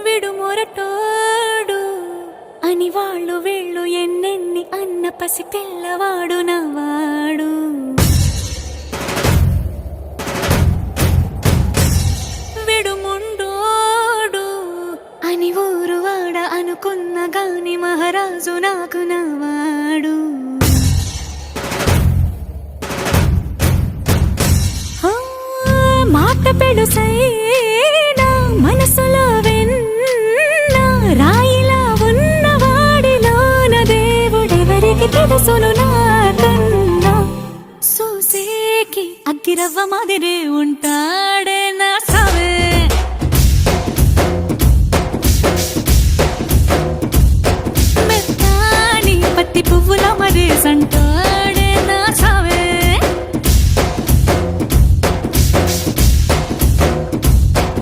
విడు మొరటోడు అని వాళ్ళు వీళ్ళు ఎన్నెన్ని అన్న పసి పిల్లవాడు నవాడు. విడు ముండోడు అని ఊరు వాడ అనుకున్న గాని మహారాజు నాకు నవాడు. మాట పెడుసైనా మనసులో వెన్న రాయిలా ఉన్నవాడిలోన దేవుడెవరికి తెలుసును నాకన్నా. సూసేకి అగ్గిరవ్వ మాదిరి